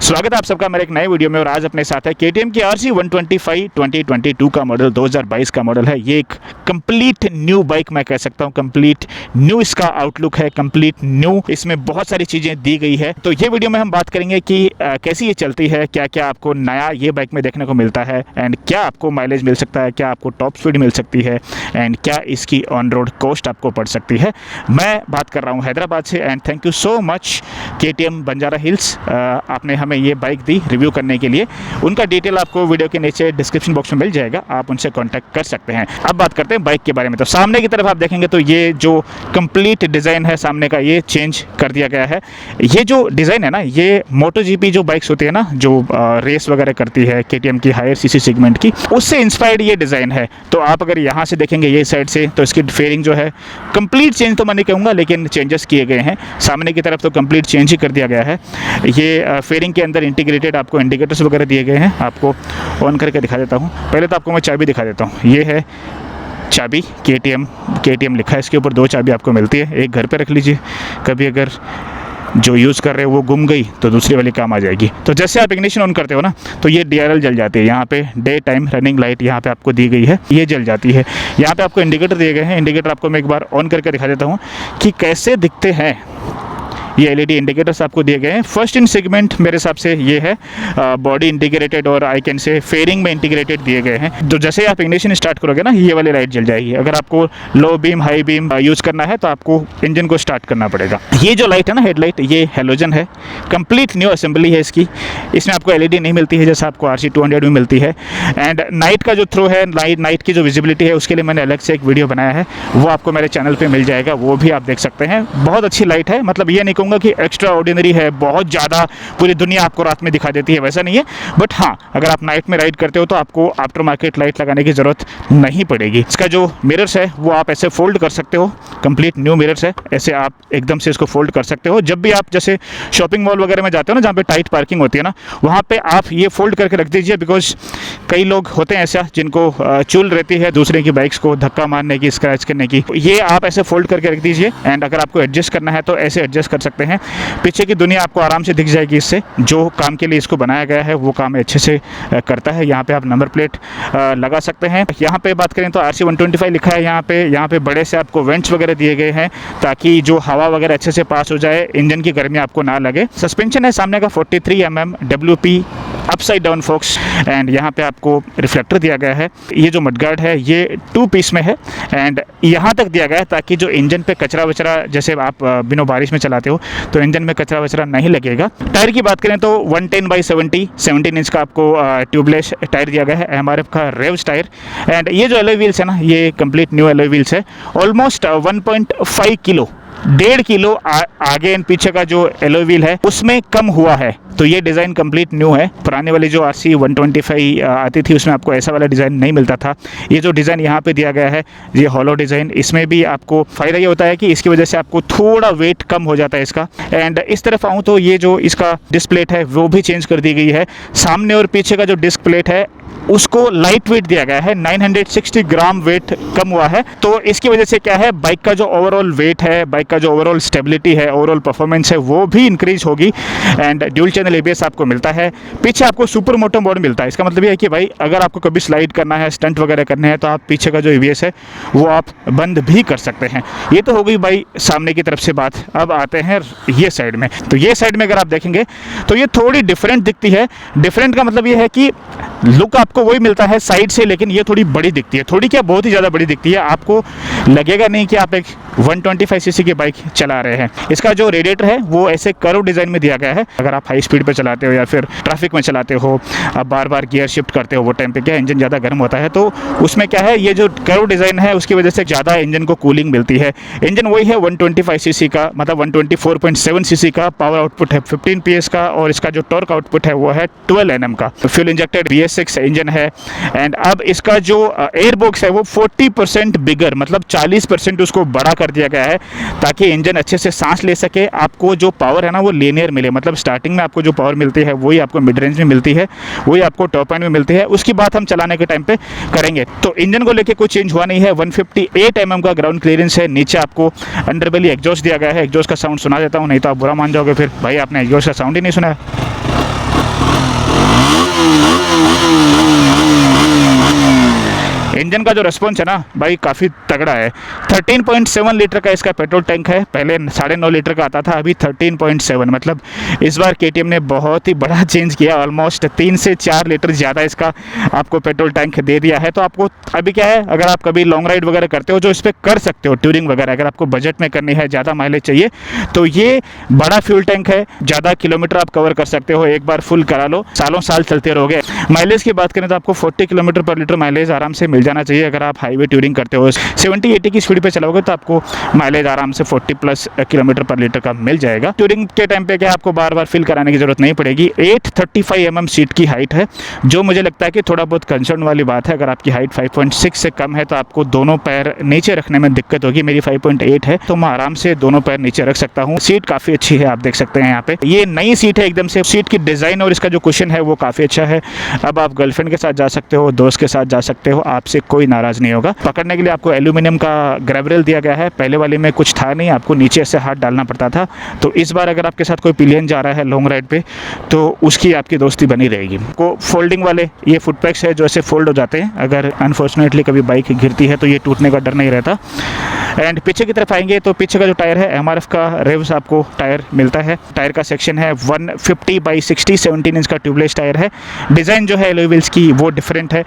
स्वागत है आप सबका मेरे एक नए वीडियो में। और आज अपने साथ है KTM की RC 125 2022 का मॉडल, 2022 का मॉडल है। ये एक कंप्लीट न्यू बाइक मैं कह सकता हूँ, कंप्लीट न्यू इसका आउटलुक है, कंप्लीट न्यू इसमें बहुत सारी चीज़ें दी गई है। तो ये वीडियो में हम बात करेंगे कि कैसी ये चलती है, क्या क्या आपको नया ये बाइक में देखने को मिलता है, एंड क्या आपको माइलेज मिल सकता है, क्या आपको टॉप स्पीड मिल सकती है, एंड क्या इसकी ऑन रोड कॉस्ट आपको पड़ सकती है। मैं बात कर रहा हूँ हैदराबाद से, and thank you so much KTM Banjara hills, आपने हमें ये बाइक दी रिव्यू करने के लिए। उनका डिटेल आपको वीडियो के नीचे डिस्क्रिप्शन बॉक्स में मिल जाएगा, आप उनसे कांटेक्ट कर सकते हैं। अब बात करते हैं बाइक के बारे में। तो सामने की तरफ आप देखेंगे तो ये जो कंप्लीट डिज़ाइन है सामने का, ये चेंज कर दिया गया है। ये जो डिज़ाइन है ना, ये MotoGP जो बाइक्स होती है ना, जो रेस वगैरह करती है KTM की हायर CC सेगमेंट की, उससे इंस्पायर्ड ये डिज़ाइन है। तो आप अगर यहाँ से देखेंगे ये साइड से, तो इसकी फेयरिंग जो है कंप्लीट चेंज तो मैं नहीं कहूँगा, लेकिन चेंजेस किए गए हैं। सामने की तरफ तो कंप्लीट चेंज ही कर दिया गया है। ये फेयरिंग के अंदर इंटीग्रेटेड आपको इंडिकेटर्स वगैरह दिए गए हैं। आपको ऑन करके दिखा देता हूँ। पहले तो आपको मैं चाबी दिखा देता हूँ। ये है चाबी, KTM लिखा है इसके ऊपर। 2 चाबी आपको मिलती है, एक घर पे रख लीजिए, कभी अगर जो यूज़ कर रहे हो वो गुम गई तो दूसरी वाली काम आ जाएगी। तो जैसे आप इग्निशन ऑन करते हो ना, तो ये DRL जल जाती है। यहाँ पे डे टाइम रनिंग लाइट यहाँ पे आपको दी गई है, ये जल जाती है। यहाँ पे आपको इंडिकेटर दिए गए हैं। इंडिकेटर आपको मैं एक बार ऑन करके दिखा देता हूँ कि कैसे दिखते हैं। ये LED इंडिकेटर्स आपको दिए गए हैं। फर्स्ट इन सेगमेंट मेरे हिसाब से ये है बॉडी इंटीग्रेटेड, और आई कैन से फेयरिंग में इंटीग्रेटेड दिए गए हैं। तो जैसे आप इग्निशन स्टार्ट करोगे ना, ये वाली लाइट जल जाएगी। अगर आपको low beam high beam use करना है तो आपको इंजन को स्टार्ट करना पड़ेगा। ये जो लाइट है ना, हेडलाइट, ये हेलोजन है। कंप्लीट न्यू असेंबली है इसकी। इसमें आपको LED नहीं मिलती है जैसा आपको RC 200 में मिलती है। एंड नाइट का जो थ्रो है, नाइट की जो विजिबिलिटी है, उसके लिए मैंने अलग से एक वीडियो बनाया है, वो आपको मेरे चैनल पर मिल जाएगा, वो भी आप देख सकते हैं। बहुत अच्छी लाइट है। मतलब ये नहीं कहूँगा कि एक्स्ट्रा ऑर्डिनरी है, बहुत ज़्यादा पूरी दुनिया आपको रात में दिखा देती है, वैसा नहीं है। बट हाँ, अगर आप नाइट में राइड करते हो तो आपको आफ्टर मार्केट लाइट लगाने की ज़रूरत नहीं पड़ेगी। इसका जो मिरर्स है वो आप ऐसे फोल्ड कर सकते हो। कंप्लीट न्यू मिरर्स है, ऐसे आप एकदम से इसको फोल्ड कर सकते हो। जब भी आप जैसे शॉपिंग मॉल वगैरह में जाते हो ना, जहाँ पे टाइट पार्किंग होती है ना, वहाँ पे आप ये फोल्ड करके रख दीजिए। बिकॉज कई लोग होते हैं ऐसा जिनको चुल रहती है दूसरे की बाइक्स को धक्का मारने की, स्क्रैच करने की। ये आप ऐसे फोल्ड करके रख दीजिए। एंड अगर आपको एडजस्ट करना है तो ऐसे एडजस्ट कर सकते हैं। पीछे की दुनिया आपको आराम से दिख जाएगी। इससे जो काम के लिए इसको बनाया गया है वो काम अच्छे से करता है। यहाँ पे आप नंबर प्लेट लगा सकते हैं। यहाँ पे बात करें तो RC 125 लिखा है। यहाँ पे बड़े से आपको वेंट्स वगैरह दिए गए हैं ताकि जो हवा वगैरह अच्छे से पास हो जाए, इंजन की गर्मी आपको ना लगे। सस्पेंशन है सामने का 43 mm WP upside down focus, and यहाँ पे आपको रिफ्लेक्टर दिया गया है। ये जो मडगार्ड है ये 2 पीस में है, एंड यहाँ तक दिया गया है ताकि जो इंजन पे कचरा वचरा, जैसे आप बिना बारिश में चलाते हो तो इंजन में कचरा वचरा नहीं लगेगा। टायर की बात करें तो 110/70 17 इंच का आपको ट्यूबलेस टायर दिया गया है, MRF का रेव्स टायर। एंड ये जो एलॉय व्हील्स है ना, ये कंप्लीट न्यू एलॉय व्हील्स है। ऑलमोस्ट 1.5 किलो, 1.5 किलो आगे एंड पीछे का जो एलॉय व्हील है उसमें कम हुआ है। तो ये डिज़ाइन कंप्लीट न्यू है। पुराने वाली जो RC 125 आती थी उसमें आपको ऐसा वाला डिज़ाइन नहीं मिलता था। ये जो डिज़ाइन यहाँ पे दिया गया है, ये हॉलो डिज़ाइन, इसमें भी आपको फ़ायदा ये होता है कि इसकी वजह से आपको थोड़ा वेट कम हो जाता है इसका। एंड इस तरफ आऊँ तो ये जो इसका डिस्क प्लेट है वो भी चेंज कर दी गई है। सामने और पीछे का जो डिस्क प्लेट है उसको लाइट वेट दिया गया है, 960 ग्राम वेट कम हुआ है। तो इसकी वजह से क्या है, बाइक का जो ओवरऑल वेट है, बाइक का जो ओवरऑल स्टेबिलिटी है, ओवरऑल परफॉर्मेंस है, वो भी इंक्रीज होगी। एंड ड्यूल चैनल ABS आपको मिलता है। पीछे आपको सुपर मोटो मोड मिलता है। इसका मतलब ये है कि भाई अगर आपको कभी स्लाइड करना है, स्टंट वगैरह करने हैं, तो आप पीछे का जो ABS है वो आप बंद भी कर सकते हैं। ये तो हो गई भाई सामने की तरफ से बात। अब आते हैं ये साइड में। तो ये साइड में अगर आप देखेंगे तो ये थोड़ी डिफरेंट दिखती है। डिफरेंट का मतलब ये है कि लुक आपको वही मिलता है साइड से, लेकिन ये थोड़ी बड़ी दिखती है। थोड़ी क्या, बहुत ही ज़्यादा बड़ी दिखती है। आपको लगेगा नहीं कि आप एक 125 सीसी की बाइक चला रहे हैं। इसका जो रेडिएटर है वो ऐसे कर्व डिज़ाइन में दिया गया है। अगर आप हाई स्पीड पे चलाते हो या फिर ट्रैफिक में चलाते हो, आप बार बार गियर शिफ्ट करते हो, वो टाइम पे क्या इंजन ज़्यादा गर्म होता है, तो उसमें क्या है, ये जो कर्व डिज़ाइन है उसकी वजह से ज़्यादा इंजन को कूलिंग मिलती है। इंजन वही है 125 सीसी का, मतलब 124.7 सीसी का पावर आउटपुट है 15 PS का, और इसका जो टॉर्क आउटपुट है वो है 12 Nm का। फ्यूल इंजेक्टेड VS6 इंजन है। एंड अब इसका जो एयर बॉक्स है वो 40% बिगर, मतलब 40% उसको बड़ा कर दिया गया है ताकि इंजन अच्छे से सांस ले सके। आपको जो पावर है ना वो लीनियर मिले, मतलब स्टार्टिंग में आपको जो पावर मिलती है वही आपको मिड रेंज में मिलती है, वही आपको टॉप एंड में मिलती है। उसकी बात हम चलाने के टाइम पे करेंगे। तो इंजन को लेके कोई चेंज हुआ नहीं है। 158 mm का ग्राउंड क्लियरेंस है। नीचे आपको अंडरबेली एग्जॉस्ट दिया गया है। एग्जॉस्ट का साउंड सुना देता हूँ, नहीं तो आप बुरा मान जाओगे फिर, भाई आपने एग्जॉस्ट का साउंड ही नहीं सुना। इंजन का जो रिस्पॉन्स है ना भाई काफ़ी तगड़ा है। 13.7 लीटर का इसका पेट्रोल टैंक है, पहले 9.5 लीटर का आता था, अभी 13.7, मतलब इस बार KTM ने बहुत ही बड़ा चेंज किया, ऑलमोस्ट 3 से 4 लीटर ज़्यादा इसका आपको पेट्रोल टैंक दे दिया है। तो आपको अभी क्या है, अगर आप कभी लॉन्ग राइड वगैरह करते हो जो इस पर कर सकते हो, टूरिंग वगैरह अगर आपको बजट में करनी है, ज़्यादा माइलेज चाहिए, तो ये बड़ा फ्यूल टैंक है, ज़्यादा किलोमीटर आप कवर कर सकते हो, एक बार फुल करा लो सालों साल चलते रहोगे। माइलेज की बात करें तो आपको 40 किलोमीटर पर लीटर माइलेज आराम से मिल जाना चाहिए अगर आप हाईवे टूरिंग करते हो। 70-80 की स्पीड पे चलाओगे तो आपको माइलेज आराम से 40+ किलोमीटर पर लीटर का मिल जाएगा। टूरिंग के टाइम पे क्या आपको बार बार फिल कराने की जरूरत नहीं पड़ेगी। 835 mm सीट की हाइट है, जो मुझे लगता है कि थोड़ा बहुत कंसर्न वाली बात है। अगर आपकी हाइट 5.6 से कम है तो आपको दोनों पैर नीचे रखने में दिक्कत होगी। मेरी 5.8 है तो मैं आराम से दोनों पैर नीचे रख सकता हूँ। सीट काफ़ी अच्छी है, आप देख सकते हैं यहाँ पे, ये नई सीट है एकदम से। सीट की डिज़ाइन और इसका जो कुशन है वो काफ़ी अच्छा है। अब आप गर्लफ्रेंड के साथ जा सकते हो, दोस्त के साथ जा सकते हो, आपसे कोई नाराज़ नहीं होगा। पकड़ने के लिए आपको एल्यूमिनियम का ग्रैब रेल दिया गया है, पहले वाले में कुछ था नहीं, आपको नीचे से हाथ डालना पड़ता था। तो इस बार अगर आपके साथ कोई पिलियन जा रहा है लॉन्ग राइड पे तो उसकी आपकी दोस्ती बनी रहेगी। को फोल्डिंग वाले ये फुट पैक्स है जो ऐसे फोल्ड हो जाते हैं, अगर अनफॉर्चुनेटली कभी बाइक गिरती है तो ये टूटने का डर नहीं रहता। एंड पीछे की तरफ आएंगे तो पीछे का जो टायर है MRF का रेव्स आपको टायर मिलता है। टायर का सेक्शन है 150/60 17 इंच का ट्यूबलेस टायर है। डिज़ाइन जो है एलॉय व्हील्स की वो डिफरेंट है।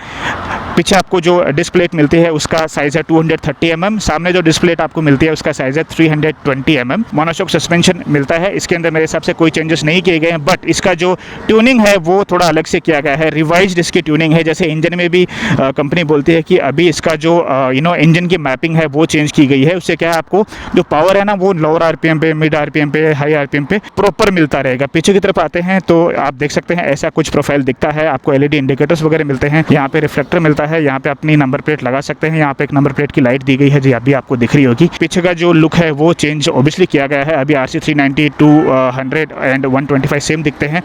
पीछे आपको जो डिस्क प्लेट मिलती है उसका साइज़ है 230 mm, सामने जो डिस्क प्लेट आपको मिलती है उसका साइज़ है 320 mm। मोनोशॉक सस्पेंशन मिलता है, इसके अंदर मेरे हिसाब से कोई चेंजेस नहीं किए गए हैं, बट इसका जो ट्यूनिंग है वो थोड़ा अलग से किया गया है, रिवाइज्ड इसकी ट्यूनिंग है। जैसे इंजन में भी कंपनी बोलती है कि अभी इसका जो इंजन की मैपिंग है वो चेंज की गई है, उससे क्या है आपको जो पावर है ना वो लोअर RPM पे, मिड RPM पे, हाई RPM पे प्रॉपर मिलता रहेगा। पीछे की तरफ आते हैं तो आप देख सकते हैं ऐसा कुछ प्रोफाइल दिखता है। आपको LED इंडिकेटर्स वगैरह मिलते हैं, यहाँ पे रिफ्लेक्टर मिलता है, यहाँ पे अपनी नंबर प्लेट लगा सकते हैं। यहाँ पे एक नंबर प्लेट की लाइट दी गई है जी, अभी आपको दिख रही होगी। पीछे का जो लुक है वो चेंज ऑब्वियसली किया गया है। अभी RC 390, 200 एंड 125 सेम दिखते हैं।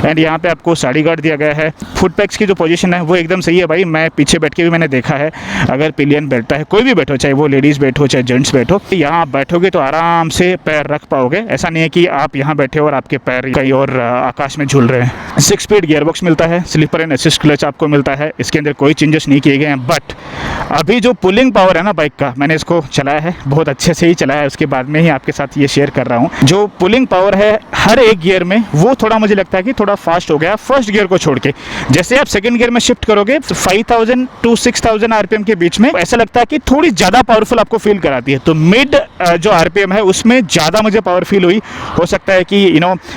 एंड यहाँ पे आपको साड़ी गार्ड दिया गया है। फुट पैक्स की जो पोजीशन है वो एकदम सही है भाई, मैं पीछे बैठ के भी मैंने देखा है, अगर पिलियन बैठता है, कोई भी बैठो, चाहे वो लेडीज़ बैठो चाहे जेंट्स बैठो, यहाँ आप बैठोगे तो आराम से पैर रख पाओगे। ऐसा नहीं है कि आप यहाँ बैठे और आपके पैर कहीं और आकाश में झूल रहे हैं। 6 स्पीड गियरबॉक्स मिलता है, स्लीपर एंड असिस्ट क्लच आपको मिलता है, इसके अंदर कोई चेंजेस नहीं किए गए हैं। बट अभी जो पुलिंग पावर है ना बाइक का, मैंने इसको चलाया है, बहुत अच्छे से ही चलाया है, उसके बाद में ही आपके साथ ये शेयर कर रहा हूँ। जो पुलिंग पावर है हर एक गियर में वो थोड़ा मुझे लगता है कि थोड़ा फास्ट हो गया फर्स्ट गियर को छोड़ के। जैसे आप सेकंड गियर में शिफ्ट करोगे 5000 to 6000 RPM के बीच में ऐसा लगता है कि थोड़ी ज़्यादा पावरफुल आपको फील कराती है। तो मिड जो RPM है उसमें ज़्यादा मुझे पावर फील हुई। हो सकता है कि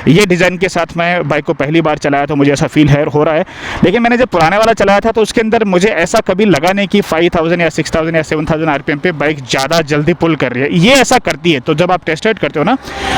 ये डिज़ाइन के साथ मैं बाइक को पहली बार चलाया तो मुझे ऐसा फील हो रहा है, लेकिन मैंने जब पुराने वाला चलाया था तो उसके अंदर मुझे ऐसा कभी लगा नहीं कि 5000 या 6000 या 7000 RPM पे बाइक ज़्यादा जल्दी पुल कर रही है। ये ऐसा करती है, तो जब आप टेस्ट राइड करते हो ना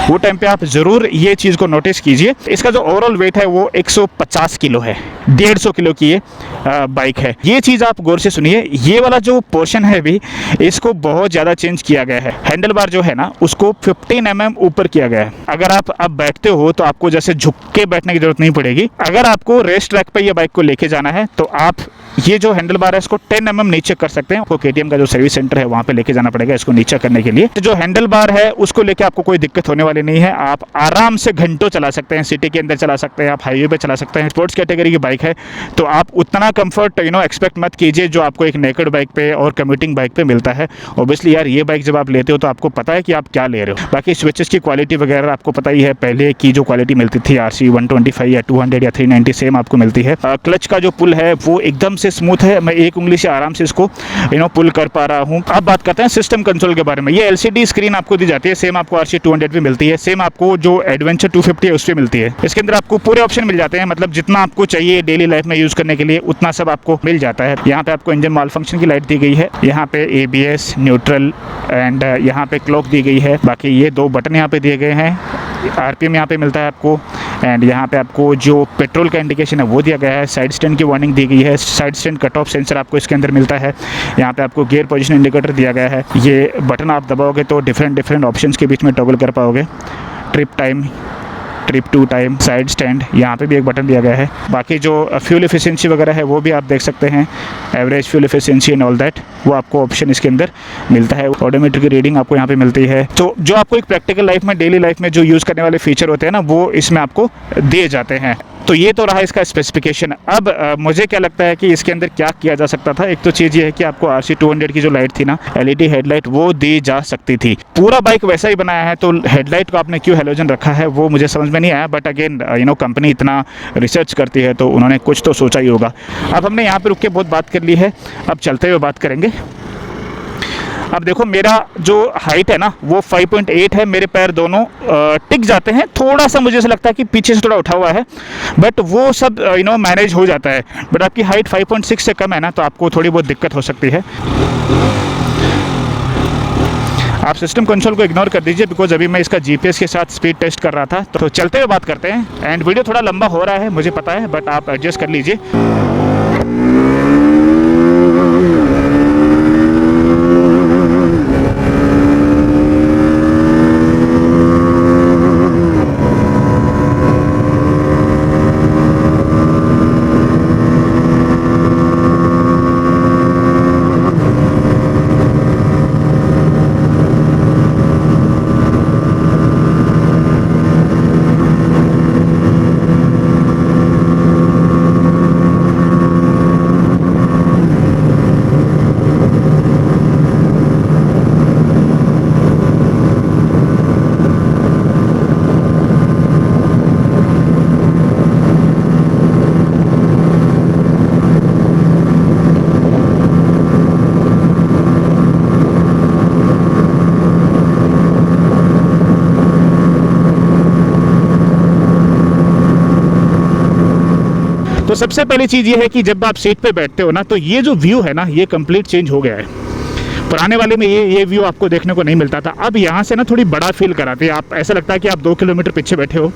वो टाइम पे आप ज़रूर ये चीज़ को नोटिस कीजिए। इसका जो ओवरऑल वेट है वो 150 किलो है, 150 किलो की ये बाइक है। ये चीज़ आप गौर से सुनिए। ये वाला जो पोर्शन है भी इसको बहुत ज़्यादा चेंज किया गया है। हैंडल बार जो है ना उसको 15 mm ऊपर किया गया है। अगर आप अब बैठते हो तो आपको जैसे झुक के बैठने की जरूरत नहीं पड़ेगी। अगर आपको रेस ट्रैक पे ये बाइक को लेके जाना है तो आप ये जो हैंडल बार है इसको 10 mm नीचे कर सकते हैं। आपको KTM का जो सर्विस सेंटर है वहाँ पे लेके जाना पड़ेगा इसको नीचे करने के लिए। तो जो हैंडल बार है उसको लेके आपको कोई दिक्कत होने वाली नहीं है, आप आराम से घंटों चला सकते हैं, सिटी के अंदर चला सकते हैं, आप हाईवे पे चला सकते हैं। स्पोर्ट्स कैटेगरी की बाइक है तो आप उतना कंफर्ट एक्सपेक्ट मत कीजिए जो आपको एक नेकेड बाइक पे और कम्यूटिंग बाइक पे मिलता है। ऑब्वियसली यार ये बाइक जब आप लेते हो तो आपको पता है कि आप क्या ले रहे हो। बाकी स्विचेस की क्वालिटी वगैरह आपको पता ही है, पहले की जो क्वालिटी मिलती थी RC 125 या 200 या 390 सेम आपको मिलती है। क्लच का जो पुल है वो एकदम से स्मूथ है, मैं एक उंगली से आराम से इसको पुल कर पा रहा हूँ। अब बात करते हैं सिस्टम कंसोल के बारे में। ये LCD स्क्रीन आपको दी जाती है, सेम आपको RC 200 पे मिलती है, सेम आपको जो एडवेंचर 250 है उस पर मिलती है। इसके अंदर आपको पूरे ऑप्शन मिल जाते हैं, मतलब जितना आपको चाहिए डेली लाइफ में यूज़ करने के लिए उतना सब आपको मिल जाता है। यहाँ पे आपको इंजन माल फंक्शन की लाइट दी गई है, यहाँ पे ABS, न्यूट्रल एंड यहाँ पे क्लॉक दी गई है। बाकी ये 2 बटन यहाँ पे दिए गए हैं, RPM यहाँ पे मिलता है आपको, एंड यहाँ पे आपको जो पेट्रोल का इंडिकेशन है वो दिया गया है। साइड स्टैंड की वार्निंग दी गई है, side stand cut off sensor आपको इसके अंदर मिलता है। यहाँ पे आपको गियर पोजीशन इंडिकेटर दिया गया है। ये बटन आप दबाओगे तो डिफरेंट ऑप्शंस के बीच में टॉगल कर पाओगे। Trip trip two time, side stand, यहाँ पे भी एक बटन दिया गया है। बाकी जो फ्यूल एफिशिएंसी वगैरह है वो भी आप देख सकते हैं, average fuel efficiency and all that, वो आपको ऑप्शन इसके अंदर मिलता है। ऑडोमीटर की रीडिंग आपको यहाँ पे मिलती है। तो जो आपको एक प्रैक्टिकल लाइफ में, डेली लाइफ में जो यूज़ करने वाले फीचर होते हैं ना, वो इसमें आपको दिए जाते हैं। तो ये तो रहा इसका स्पेसिफिकेशन। अब मुझे क्या लगता है कि इसके अंदर क्या किया जा सकता था। एक तो चीज़ ये है कि आपको RC200 की जो लाइट थी ना, LED हेडलाइट, वो दी जा सकती थी। पूरा बाइक वैसा ही बनाया है, तो हेडलाइट को आपने क्यों हेलोजन रखा है वो मुझे समझ में नहीं आया। बट अगेन कंपनी इतना रिसर्च करती है तो उन्होंने कुछ तो सोचा ही होगा। अब हमने यहाँ पर रुक के बहुत बात कर ली है, अब चलते हुए बात करेंगे। अब देखो, मेरा जो हाइट है ना वो 5.8 है, मेरे पैर दोनों टिक जाते हैं। थोड़ा सा मुझे ऐसा लगता है कि पीछे से थोड़ा उठा हुआ है, बट वो सब मैनेज हो जाता है। बट आपकी हाइट 5.6 से कम है ना, तो आपको थोड़ी बहुत दिक्कत हो सकती है। आप सिस्टम कंसोल को इग्नोर कर दीजिए, बिकॉज अभी मैं इसका GPS के साथ स्पीड टेस्ट कर रहा था। तो चलते हुए बात करते हैं। एंड वीडियो थोड़ा लंबा हो रहा है, मुझे पता है, बट आप एडजस्ट कर लीजिए। तो सबसे पहली चीज़ ये है कि जब आप सीट पे बैठते हो ना, तो ये जो व्यू है ना, ये कंप्लीट चेंज हो गया है। पुराने वाले में ये व्यू आपको देखने को नहीं मिलता था। अब यहाँ से ना थोड़ी बड़ा फील कराते हैं, आप ऐसा लगता है कि आप 2 किलोमीटर पीछे बैठे हो।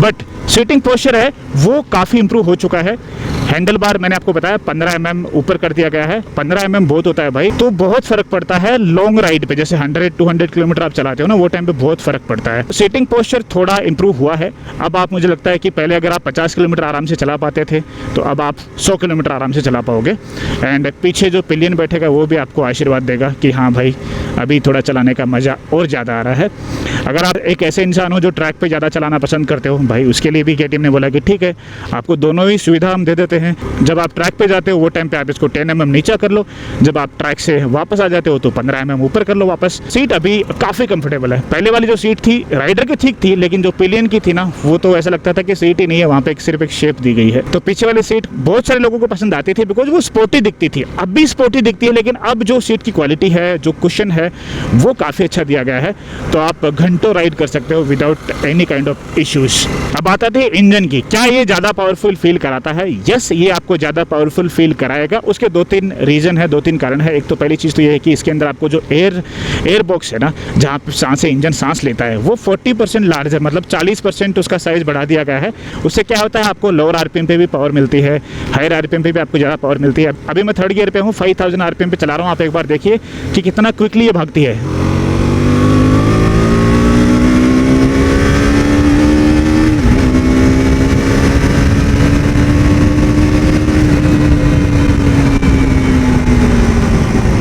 बट सीटिंग पोस्चर है वो काफ़ी इंप्रूव हो चुका है। हैंडल बार मैंने आपको बताया 15 mm ऊपर कर दिया गया है। 15 mm बहुत होता है भाई, तो बहुत फर्क पड़ता है लॉन्ग राइड पे, जैसे 100-200 किलोमीटर आप चलाते हो ना, वो टाइम पे बहुत फर्क पड़ता है। सीटिंग पोस्चर थोड़ा इंप्रूव हुआ है। अब आप, मुझे लगता है कि पहले अगर आप 50 किलोमीटर आराम से चला पाते थे, तो अब आप 100 किलोमीटर आराम से चला पाओगे। एंड पीछे जो पिलियन बैठेगा वो भी आपको आशीर्वाद देगा कि हाँ भाई, अभी थोड़ा चलाने का मज़ा और ज़्यादा आ रहा है। अगर आप एक ऐसे इंसान हो जो ट्रैक पे ज़्यादा चलाना पसंद करते हो भाई, उसके लिए भी KTM ने बोला कि ठीक है, आपको दोनों ही सुविधा हम दे देते हैं। जब आप ट्रैक पे जाते हो वो टाइम पे आप इसको 10 mm नीचा कर लो, जब आप ट्रैक से वापस आ जाते हो तो 15 mm ऊपर कर लो वापस। सीट अभी काफ़ी कंफर्टेबल है। पहले वाली जो सीट थी राइडर की ठीक थी, लेकिन जो पिलियन की थी ना, वो तो ऐसा लगता था कि सीट ही नहीं है, वहाँ पे सिर्फ एक शेप दी गई है। तो पीछे वाली सीट बहुत सारे लोगों को पसंद आती थी, बिकॉज वो स्पोर्टी दिखती थी। अब भी स्पोर्टी दिखती है, लेकिन अब जो सीट की क्वालिटी है, जो कुशन है, वो काफ़ी अच्छा दिया गया है। तो आप घंटों राइड कर सकते हो without any kind of issues. अब आता है इंजन की, क्या ये ज़्यादा पावरफुल फील कराता है? यस, ये आपको ज़्यादा पावरफुल फील कराएगा। उसके 2-3 रीज़न है, 2-3 कारण है। एक तो पहली चीज़ तो ये है कि इसके अंदर आपको जो एयर बॉक्स है ना, जहाँ पे सांस इंजन सांस लेता है, वो 40% लार्जर, मतलब 40% उसका साइज़ बढ़ा दिया गया है। उससे क्या होता है, आपको लोअर RPM पे भी पावर मिलती है, हायर RPM पे भी आपको ज़्यादा पावर मिलती है। अभी मैं 3rd गियर पे हूँ, 5000 RPM पे चला रहा हूँ। आप एक बार देखिए कि कितना क्विकली ये भागती है।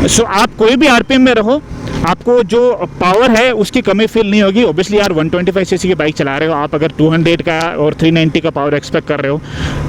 सो आप कोई भी RPM में रहो, आपको जो पावर है उसकी कमी फील नहीं होगी। ओबियसली यार 125 सीसी की बाइक चला रहे हो आप, अगर 200 का और 390 का पावर एक्सपेक्ट कर रहे हो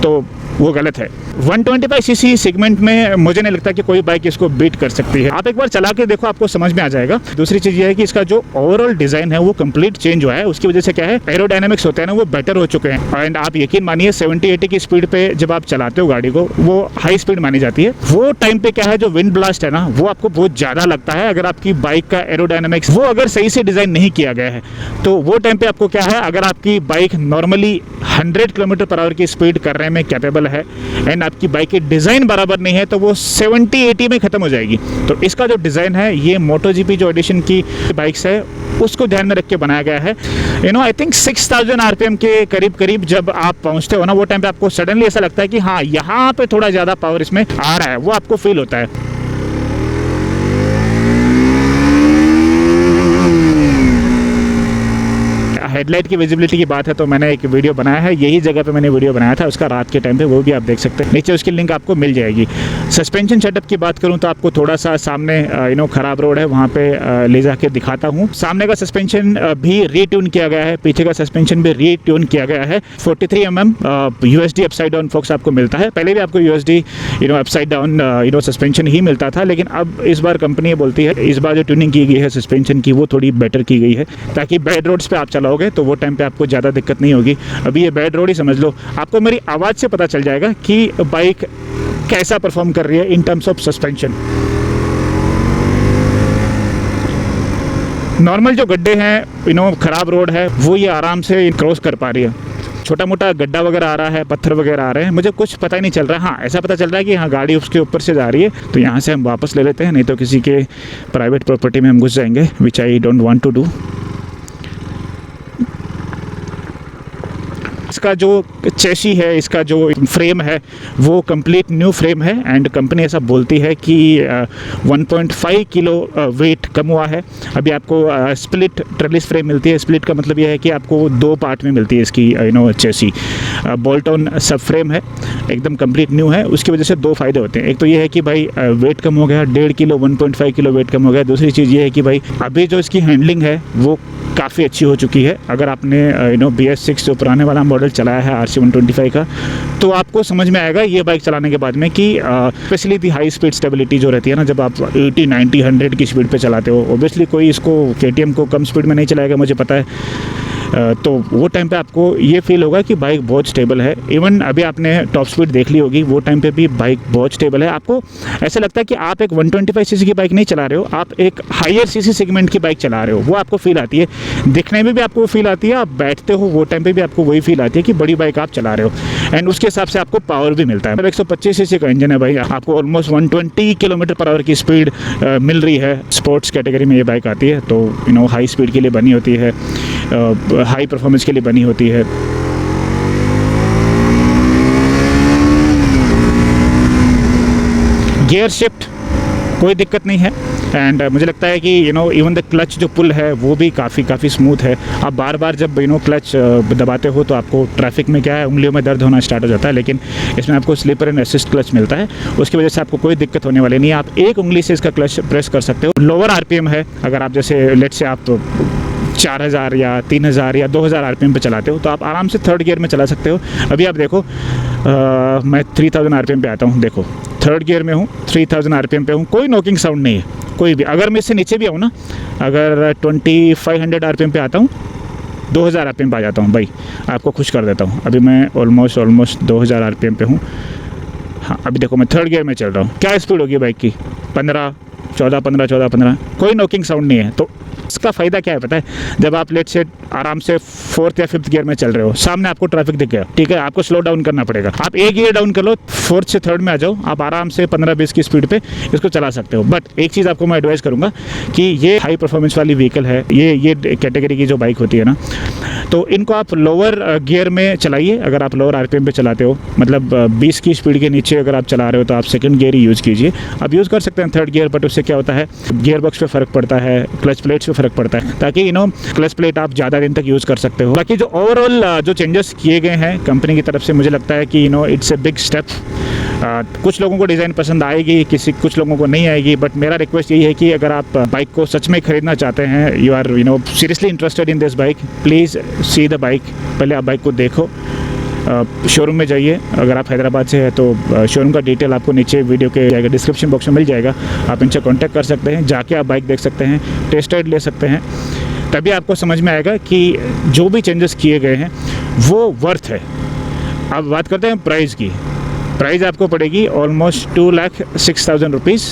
तो वो गलत है। 125 सीसी सेगमेंट में मुझे नहीं लगता कि कोई बाइक इसको बीट कर सकती है। आप एक बार चला के देखो, आपको समझ में आ जाएगा। दूसरी चीज़ ये है कि इसका जो ओवरऑल डिज़ाइन है वो कंप्लीट चेंज हुआ है। उसकी वजह से क्या है, एरोडायनामिक्स होते हैं ना, वो बेटर हो चुके हैं। एंड आप यकीन मानिए 70-80 की स्पीड पे जब आप चलाते हो गाड़ी को, वो हाई स्पीड मानी जाती है। वो टाइम पे क्या है, जो विंड ब्लास्ट है ना, वो आपको बहुत ज़्यादा लगता है। अगर आपकी बाइक का एरोडायनामिक्स वो अगर सही से डिज़ाइन नहीं किया गया है, तो वो टाइम पे आपको क्या है, अगर आपकी बाइक नॉर्मली 100 km/h की स्पीड करने में कैपेबल है एंड आपकी बाइक की डिज़ाइन बराबर नहीं है, तो वो 70-80 में ख़त्म हो जाएगी। तो इसका जो डिज़ाइन है, ये MotoGP जो एडिशन की बाइक्स है उसको ध्यान में रख के बनाया गया है। आई थिंक 6000 RPM के करीब जब आप पहुंचते हो ना, वो टाइम पे आपको सडनली ऐसा लगता है कि हाँ, यहाँ पे थोड़ा ज़्यादा पावर इसमें आ रहा है, वो आपको फील होता है। हेडलाइट की विजिबिलिटी की बात है तो मैंने एक वीडियो बनाया है, यही जगह पे मैंने वीडियो बनाया था उसका रात के टाइम पे, वो भी आप देख सकते हैं, नीचे उसकी लिंक आपको मिल जाएगी। सस्पेंशन सेटअप की बात करूँ तो आपको थोड़ा सा सामने खराब रोड है, वहाँ पे ले जाके दिखाता हूँ। सामने का सस्पेंशन भी रीट्यून किया गया है, पीछे का सस्पेंशन भी रीट्यून किया गया है। 43 mm USD upside down focus आपको मिलता है। पहले भी आपको USD अपसाइड डाउन सस्पेंशन ही मिलता था, लेकिन अब इस बार कंपनी ये बोलती है इस बार जो ट्यूनिंग की गई है सस्पेंशन की वो थोड़ी बेटर की गई है, ताकि बैड रोड्स पे आप चलाओगे तो वो टाइम पे आपको ज़्यादा दिक्कत नहीं होगी। अभी ये बैड रोड ही समझ लो, आपको मेरी आवाज़ से पता चल जाएगा कि बाइक कैसा परफॉर्म कर रही है in terms of suspension. Normal जो गड्ढे हैं खराब रोड है वो ये आराम से क्रॉस कर पा रही है। छोटा मोटा गड्ढा वगैरह आ रहा है, पत्थर वगैरह आ रहे हैं, मुझे कुछ पता ही नहीं चल रहा है। हाँ, ऐसा पता चल रहा है कि हाँ गाड़ी उसके ऊपर से जा रही है, तो यहाँ से हम वापस ले लेते हैं, नहीं तो किसी के प्राइवेट प्रॉपर्टी में हम घुस जाएंगे, which I don't want to do. इसका जो चेसी है, इसका जो फ्रेम है वो कंप्लीट न्यू फ्रेम है एंड कंपनी ऐसा बोलती है कि 1.5 किलो वेट कम हुआ है। अभी आपको स्प्लिट ट्रेलिस फ्रेम मिलती है। स्प्लिट का मतलब यह है कि आपको दो पार्ट में मिलती है इसकी चेसी। बोल्ट ऑन सब फ्रेम है, एकदम कंप्लीट न्यू है। उसकी वजह से दो फायदे होते हैं, एक तो ये है कि भाई वेट कम हो गया, 1.5 किलो 1.5 किलो वेट कम हो गया। दूसरी चीज़ ये है कि भाई अभी जो इसकी हैंडलिंग है वो काफ़ी अच्छी हो चुकी है। अगर आपने BS6 जो पुराने वाला मॉडल चलाया है RC 125 का, तो आपको समझ में आएगा ये बाइक चलाने के बाद में कि specially the high speed stability जो रहती है ना, जब आप 80 90 100 की स्पीड पे चलाते हो, ऑब्वियसली कोई इसको KTM को कम स्पीड में नहीं चलाएगा, मुझे पता है। तो वो टाइम पे आपको ये फील होगा कि बाइक बहुत स्टेबल है। इवन अभी आपने टॉप स्पीड देख ली होगी, वो टाइम पे भी बाइक बहुत स्टेबल है। आपको ऐसा लगता है कि आप एक 125 सीसी की बाइक नहीं चला रहे हो, आप एक हायर सीसी सेगमेंट की बाइक चला रहे हो, वो आपको फील आती है। दिखने में भी आपको फील आती है, आप बैठते हो वो टाइम पे भी आपको वही फील आती है कि बड़ी बाइक आप चला रहे हो, एंड उसके हिसाब से आपको पावर भी मिलता है। 125 सीसी का इंजन है भाई, आपको ऑलमोस्ट 120 km/h की स्पीड मिल रही है। स्पोर्ट्स कैटेगरी में ये बाइक आती है, तो हाई स्पीड के लिए बनी होती है, हाई परफॉर्मेंस के लिए बनी होती है। गियर शिफ्ट कोई दिक्कत नहीं है, एंड मुझे लगता है कि इवन द क्लच जो पुल है वो भी काफ़ी स्मूथ है। आप बार बार जब क्लच दबाते हो तो आपको ट्रैफिक में क्या है, उंगलियों में दर्द होना स्टार्ट हो जाता है, लेकिन इसमें आपको स्लीपर एंड असिस्ट क्लच मिलता है, उसकी वजह से आपको कोई दिक्कत होने वाली नहीं है। आप एक उंगली से इसका क्लच प्रेस कर सकते हो। लोअर RPM है, अगर आप जैसे लेट से आप 4000 या 3000 या 2000 RPM पे चलाते हो तो आप आराम से थर्ड गियर में चला सकते हो। अभी आप देखो मैं 3000 RPM पे आता हूँ, देखो थर्ड गियर में हूँ, 3000 RPM पे हूँ, कोई नॉकिंग साउंड नहीं है कोई भी। अगर मैं इससे नीचे भी आऊँ ना, अगर 2500 RPM पे आता हूँ, 2000 RPM पे आ जाता हूँ भाई, आपको खुश कर देता हूँ। अभी मैं ऑलमोस्ट 2000 RPM पे हूँ। हाँ, अभी देखो मैं थर्ड गियर में चल रहा हूँ, क्या स्पीड होगी बाइक की, 15 14 कोई नॉकिंग साउंड नहीं है। तो इसका फ़ायदा क्या है पता है, जब आप लेट से आराम से 4th या 5th गियर में चल रहे हो, सामने आपको ट्रैफिक दिख गया, ठीक है, आपको स्लो डाउन करना पड़ेगा, आप एक गियर डाउन कर लो, 4th से 3rd में आ जाओ, आप आराम से 15-20 की स्पीड पे इसको चला सकते हो। बट एक चीज़ आपको मैं एडवाइस करूँगा कि ये हाई परफॉर्मेंस वाली व्हीकल है, ये कैटेगरी की जो बाइक होती है ना, तो इनको आप लोअर गियर में चलाइए। अगर आप लोअर RPM पे चलाते हो, मतलब 20 की स्पीड के नीचे अगर आप चला रहे हो, तो आप सेकंड गियर ही यूज़ कीजिए। आप यूज़ कर सकते हैं थर्ड गियर, बट उससे क्या होता है, गियर बॉक्स पे फ़र्क पड़ता है, क्लच प्लेट्स पे फ़र्क पड़ता है, ताकि क्लच प्लेट आप ज़्यादा दिन तक यूज़ कर सकते हो। बाकी जो ओवरऑल जो चेंजेस किए गए हैं कंपनी की तरफ से, मुझे लगता है कि इट्स ए बिग स्टेप। कुछ लोगों को डिज़ाइन पसंद आएगी, कुछ लोगों को नहीं आएगी, बट मेरा रिक्वेस्ट यही है कि अगर आप बाइक को सच में खरीदना चाहते हैं, you are seriously interested in this bike, please see the bike. पहले आप बाइक को देखो, शोरूम में जाइए। अगर आप हैदराबाद से हैं तो शोरूम का डिटेल आपको नीचे वीडियो के डिस्क्रिप्शन बॉक्स में मिल जाएगा, आप इनसे कांटेक्ट कर सकते हैं, जाके आप बाइक देख सकते हैं, टेस्ट राइड ले सकते हैं, तभी आपको समझ में आएगा कि जो भी चेंजेस किए गए हैं वो वर्थ है। अब बात करते हैं प्राइस की। प्राइस आपको पड़ेगी ऑलमोस्ट 2,06,000 रुपीज़,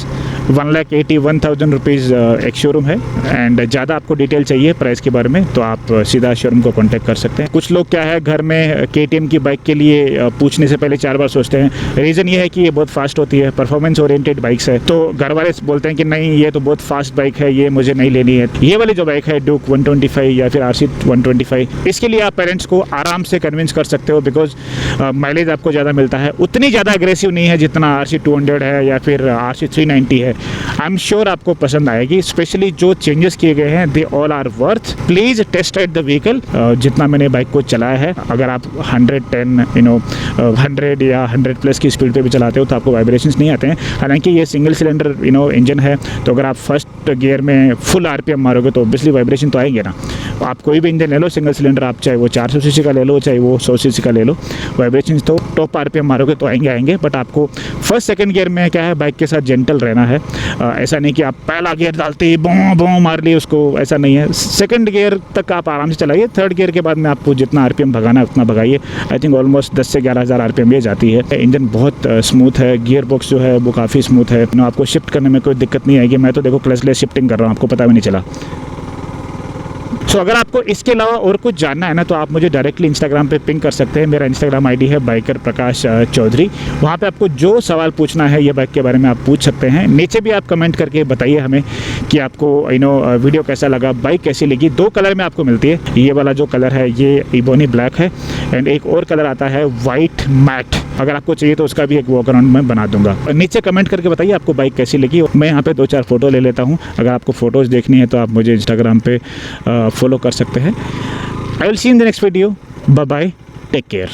1,81,000 रुपीज़ एक शोरूम है। एंड ज़्यादा आपको डिटेल चाहिए प्राइस के बारे में तो आप सीधा शोरूम को कांटेक्ट कर सकते हैं। कुछ लोग क्या है, घर में KTM की बाइक के लिए पूछने से पहले 4 बार सोचते हैं। रीज़न ये है कि ये बहुत फास्ट होती है, परफॉर्मेंस ओरिएंटेड बाइक्स है, तो घर वाले बोलते हैं कि नहीं ये तो बहुत फास्ट बाइक है, ये मुझे नहीं लेनी है। ये वाली जो बाइक है ड्यूक 125 या फिर RC 125, इसके लिए आप पेरेंट्स को आराम से कन्विंस कर सकते हो, बिकॉज माइलेज आपको ज़्यादा मिलता है। उतनी ज़्यादा अग्रेसिव नहीं है जितना RC 200 है या फिर RC 390 है। आई एम श्योर आपको पसंद आएगी, स्पेशली जो चेंजेस किए गए हैं they all are worth. Please test ride the vehicle. जितना मैंने बाइक को चलाया है, अगर आप 100 या 100+ की स्पीड पे भी चलाते हो तो आपको वाइब्रेशंस नहीं आते हैं। हालांकि ये सिंगल सिलेंडर इंजन है, तो अगर आप फर्स्ट गियर में फुल RPM मारोगे तो ऑब्वियसली वाइब्रेशन तो आएंगे ना। आप कोई भी इंजन ले लो सिंगल सिलेंडर, आप चाहे वो 400 सीसी का ले लो चाहे वो 100 सीसी का ले लो, वाइब्रेशन तो टॉप RPM मारोगे तो आएंगे। बट आपको फर्स्ट सेकंड गियर में क्या है, बाइक के साथ जेंटल रहना है। ऐसा नहीं कि आप पहला गियर डालते ही बों बों मार लिए उसको, ऐसा नहीं है। सेकंड गियर तक आप आराम से चलाइए, थर्ड गियर के बाद में आपको जितना RPM भगाना है उतना भगाइए। आई थिंक ऑलमोस्ट 10 से 11,000 RPM ये जाती है। इंजन बहुत स्मूथ है, गियर बॉक्स जो है वो काफ़ी स्मूथ है, आपको शिफ्ट करने में कोई दिक्कत नहीं आएगी। मैं तो देखो क्लचलेस शिफ्टिंग कर रहा हूँ, आपको पता भी नहीं चला। सो अगर आपको इसके अलावा और कुछ जानना है ना, तो आप मुझे डायरेक्टली इंस्टाग्राम पे पिंग कर सकते हैं। मेरा इंस्टाग्राम ID है बाइकर प्रकाश चौधरी। वहाँ पे आपको जो सवाल पूछना है ये बाइक के बारे में आप पूछ सकते हैं। नीचे भी आप कमेंट करके बताइए हमें कि आपको वीडियो कैसा लगा, बाइक कैसी लगी। 2 कलर में आपको मिलती है। ये वाला जो कलर है ये इबोनी ब्लैक है, एंड एक और कलर आता है वाइट मैट। अगर आपको चाहिए तो उसका भी एक वॉक अराउंड मैं बना दूंगा। नीचे कमेंट करके बताइए आपको बाइक कैसी लगी। मैं यहाँ पे 2-4 फ़ोटो ले लेता हूँ। अगर आपको फ़ोटोज़ देखनी है तो आप मुझे इंस्टाग्राम पे फॉलो कर सकते हैं। I will see in the next video. Bye bye, take care.